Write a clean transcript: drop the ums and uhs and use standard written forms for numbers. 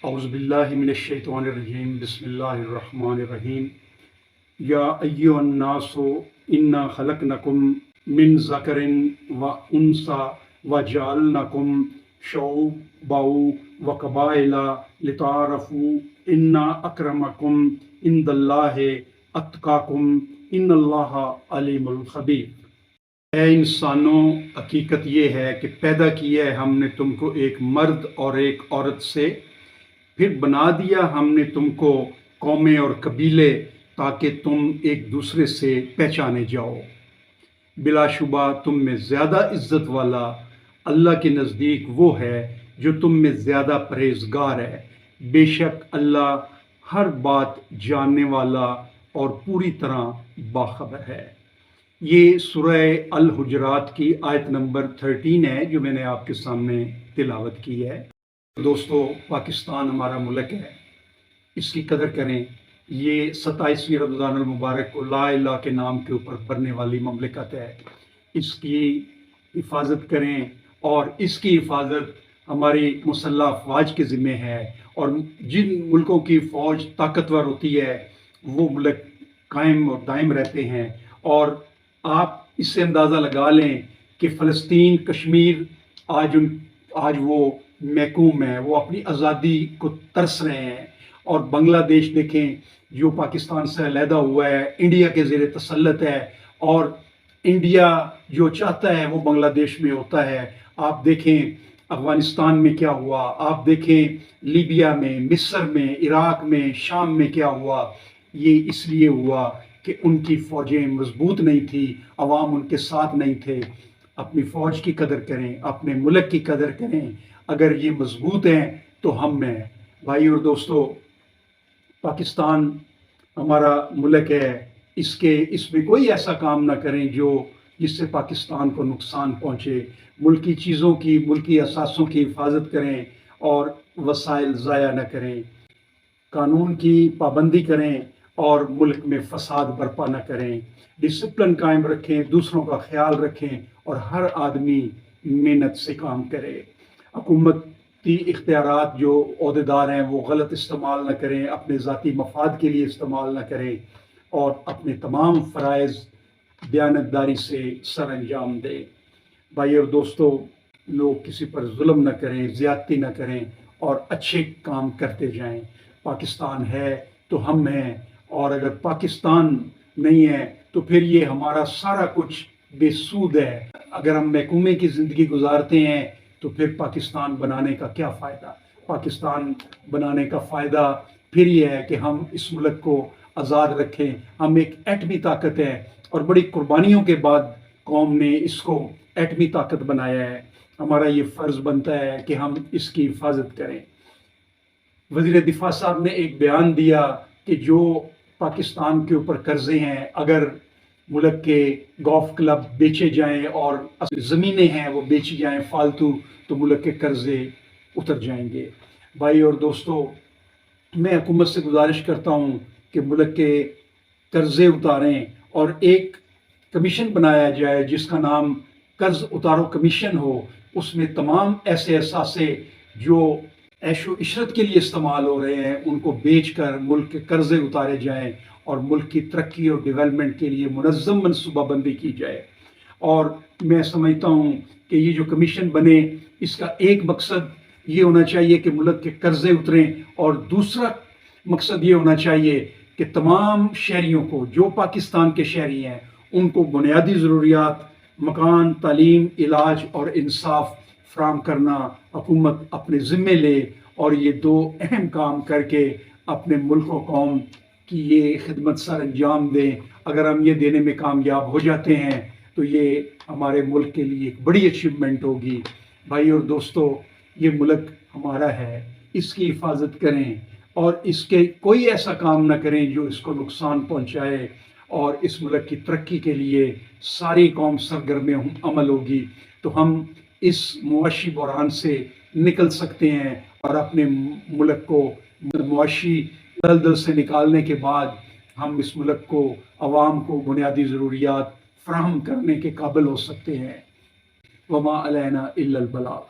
اعوذ باللہ من الشیطان الرجیم بسم اللہ الرحمن الرحیم یا ایھا الناس انا خلقناکم من ذکر و انثی وجعلناکم شعوبا وقبائل لتعارفوا ان اکرمکم عند اللہ اتقاکم ان اللہ علیم خبیر۔ اے انسانوں، حقیقت یہ ہے کہ پیدا کیا ہے ہم نے تم کو ایک مرد اور ایک عورت سے، پھر بنا دیا ہم نے تم کو قومیں اور قبیلے تاکہ تم ایک دوسرے سے پہچانے جاؤ۔ بلا شبہ تم میں زیادہ عزت والا اللہ کے نزدیک وہ ہے جو تم میں زیادہ پرہیزگار ہے۔ بے شک اللہ ہر بات جاننے والا اور پوری طرح باخبر ہے۔ یہ سورہ الحجرات کی آیت نمبر 13 ہے جو میں نے آپ کے سامنے تلاوت کی ہے۔ دوستو، پاکستان ہمارا ملک ہے، اس کی قدر کریں۔ یہ 27ویں رمضان المبارک کو لا الہ کے نام کے اوپر بڑھنے والی مملکت ہے۔ اس کی حفاظت کریں، اور اس کی حفاظت ہماری مسلح افواج کے ذمہ ہے، اور جن ملکوں کی فوج طاقتور ہوتی ہے وہ ملک قائم اور دائم رہتے ہیں۔ اور آپ اس سے اندازہ لگا لیں کہ فلسطین، کشمیر آج وہ محکوم ہیں، وہ اپنی آزادی کو ترس رہے ہیں۔ اور بنگلہ دیش دیکھیں جو پاکستان سے علیحدہ ہوا ہے، انڈیا کے زیر تسلط ہے، اور انڈیا جو چاہتا ہے وہ بنگلہ دیش میں ہوتا ہے۔ آپ دیکھیں افغانستان میں کیا ہوا، آپ دیکھیں لیبیا میں، مصر میں، عراق میں، شام میں کیا ہوا۔ یہ اس لیے ہوا کہ ان کی فوجیں مضبوط نہیں تھی، عوام ان کے ساتھ نہیں تھے۔ اپنی فوج کی قدر کریں، اپنے ملک کی قدر کریں۔ اگر یہ مضبوط ہیں تو ہم ہیں۔ بھائی اور دوستو، پاکستان ہمارا ملک ہے، اس میں کوئی ایسا کام نہ کریں جس سے پاکستان کو نقصان پہنچے۔ ملکی چیزوں کی، ملکی اثاثوں کی حفاظت کریں اور وسائل ضائع نہ کریں۔ قانون کی پابندی کریں اور ملک میں فساد برپا نہ کریں۔ ڈسپلن قائم رکھیں، دوسروں کا خیال رکھیں، اور ہر آدمی محنت سے کام کرے۔ حکومتی اختیارات جو عہدیدار ہیں وہ غلط استعمال نہ کریں، اپنے ذاتی مفاد کے لیے استعمال نہ کریں، اور اپنے تمام فرائض دیانتداری سے سر انجام دیں۔ بھائی اور دوستو، لوگ کسی پر ظلم نہ کریں، زیادتی نہ کریں، اور اچھے کام کرتے جائیں۔ پاکستان ہے تو ہم ہیں، اور اگر پاکستان نہیں ہے تو پھر یہ ہمارا سارا کچھ بے سود ہے۔ اگر ہم محکومے کی زندگی گزارتے ہیں تو پھر پاکستان بنانے کا کیا فائدہ؟ پاکستان بنانے کا فائدہ پھر یہ ہے کہ ہم اس ملک کو آزاد رکھیں۔ ہم ایک ایٹمی طاقت ہیں، اور بڑی قربانیوں کے بعد قوم نے اس کو ایٹمی طاقت بنایا ہے۔ ہمارا یہ فرض بنتا ہے کہ ہم اس کی حفاظت کریں۔ وزیر دفاع صاحب نے ایک بیان دیا کہ جو پاکستان کے اوپر قرضے ہیں، اگر ملک کے گولف کلب بیچے جائیں اور زمینیں ہیں وہ بیچی جائیں فالتو، تو ملک کے قرضے اتر جائیں گے۔ بھائی اور دوستو، میں حکومت سے گزارش کرتا ہوں کہ ملک کے قرضے اتاریں، اور ایک کمیشن بنایا جائے جس کا نام قرض اتارو کمیشن ہو۔ اس میں تمام ایسے اثاثے جو عیش و عشرت کے لیے استعمال ہو رہے ہیں ان کو بیچ کر ملک کے قرضے اتارے جائیں، اور ملک کی ترقی اور ڈیولپمنٹ کے لیے منظم منصوبہ بندی کی جائے۔ اور میں سمجھتا ہوں کہ یہ جو کمیشن بنے، اس کا ایک مقصد یہ ہونا چاہیے کہ ملک کے قرضے اتریں، اور دوسرا مقصد یہ ہونا چاہیے کہ تمام شہریوں کو، جو پاکستان کے شہری ہیں، ان کو بنیادی ضروریات، مکان، تعلیم، علاج اور انصاف فراہم کرنا حکومت اپنے ذمے لے، اور یہ دو اہم کام کر کے اپنے ملک و قوم کی یہ خدمت سر انجام دیں۔ اگر ہم یہ دینے میں کامیاب ہو جاتے ہیں تو یہ ہمارے ملک کے لیے ایک بڑی اچیومنٹ ہوگی۔ بھائی اور دوستو، یہ ملک ہمارا ہے، اس کی حفاظت کریں، اور اس کے کوئی ایسا کام نہ کریں جو اس کو نقصان پہنچائے، اور اس ملک کی ترقی کے لیے ساری قوم سرگرم عمل ہوگی تو ہم اس معاشی بحران سے نکل سکتے ہیں، اور اپنے ملک کو معاشی دلدل سے نکالنے کے بعد ہم اس ملک کو، عوام کو بنیادی ضروریات فراہم کرنے کے قابل ہو سکتے ہیں۔ وما علینا الا البلاغ۔